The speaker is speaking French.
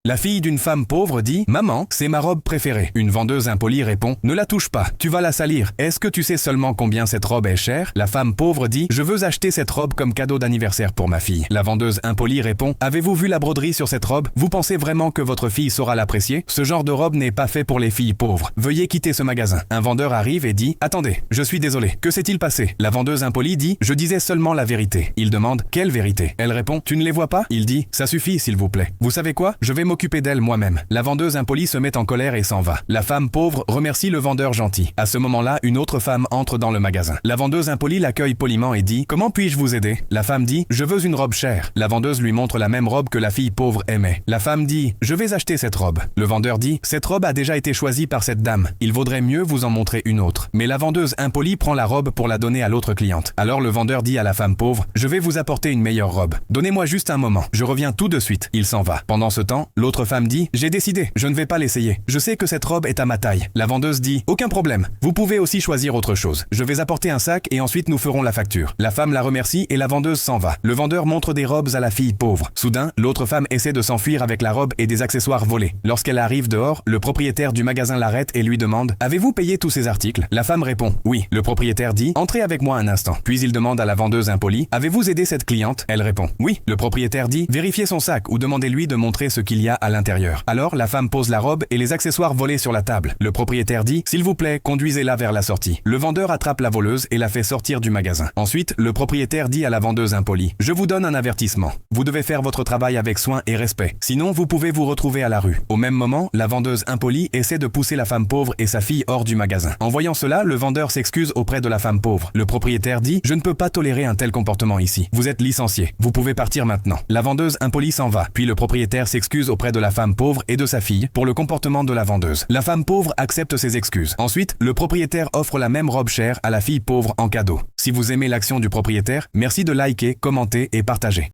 La fille d'une femme pauvre dit « Maman, c'est ma robe préférée ». Une vendeuse impolie répond « Ne la touche pas, tu vas la salir. Est-ce que tu sais seulement combien cette robe est chère ?» La femme pauvre dit « Je veux acheter cette robe comme cadeau d'anniversaire pour ma fille ». La vendeuse impolie répond « Avez-vous vu la broderie sur cette robe? Vous pensez vraiment que votre fille saura l'apprécier? Ce genre de robe n'est pas fait pour les filles pauvres. Veuillez quitter ce magasin. » Un vendeur arrive et dit « Attendez, je suis désolé. Que s'est-il passé ?» La vendeuse impolie dit « Je disais seulement la vérité. » Il demande « Quelle vérité ?» Elle répond « Tu ne les vois pas ?» Il dit « Ça suffit s'il vous plaît. Vous savez quoi? Je vais m'occuper d'elle moi-même. » La vendeuse impolie se met en colère et s'en va. La femme pauvre remercie le vendeur gentil. À ce moment-là, une autre femme entre dans le magasin. La vendeuse impolie l'accueille poliment et dit « Comment puis-je vous aider ?» La femme dit « Je veux une robe chère. » La vendeuse lui montre la même robe que la fille pauvre aimait. La femme dit « Je vais acheter cette robe. » Le vendeur dit « Cette robe a déjà été choisie par cette dame. Il vaudrait mieux vous en montrer une autre. » Mais la vendeuse impolie prend la robe pour la donner à l'autre cliente. Alors le vendeur dit à la femme pauvre « Je vais vous apporter une meilleure robe. Donnez-moi juste un moment. Je reviens tout de suite. » Il s'en va. Pendant ce temps, l'autre femme dit « J'ai décidé. Je ne vais pas l'essayer. Je sais que cette robe est à ma taille. » La vendeuse dit « Aucun problème. Vous pouvez aussi choisir autre chose. Je vais apporter un sac et ensuite nous ferons la facture. » La femme la remercie et la vendeuse s'en va. Le vendeur montre des robes à la fille pauvre. Soudain, l'autre femme essaie de s'enfuir avec la robe et des accessoires volés. Lorsqu'elle arrive dehors, le propriétaire du magasin l'arrête et lui demande « Avez-vous payé tous ces articles ?» La femme répond « Oui ». Le propriétaire dit « Entrez avec moi un instant. » Puis il demande à la vendeuse impolie « Avez-vous aidé cette cliente ?» Elle répond « Oui ». Le propriétaire dit « Vérifiez son sac ou demandez-lui de montrer ce qu'il y a à l'intérieur. » Alors la femme pose la robe et les accessoires volés sur la table. Le propriétaire dit « S'il vous plaît, conduisez-la vers la sortie. » Le vendeur attrape la voleuse et la fait sortir du magasin. Ensuite, le propriétaire dit à la vendeuse impolie « Je vous donne un avertissement. Vous devez faire votre travail avec soin et respect. Sinon, vous pouvez vous retrouver à la rue. » Au même moment, la vendeuse impolie essaie de pousser la femme pauvre et sa fille hors du magasin. En voyant cela, le vendeur s'excuse auprès de la femme pauvre. Le propriétaire dit « Je ne peux pas tolérer un tel comportement ici. Vous êtes licencié. Vous pouvez partir maintenant. » La vendeuse impolie s'en va. Puis le propriétaire s'excuse auprès de la femme pauvre et de sa fille pour le comportement de la vendeuse. La femme pauvre accepte ses excuses. Ensuite, le propriétaire offre la même robe chère à la fille pauvre en cadeau. Si vous aimez l'action du propriétaire, merci de liker, commenter et partager.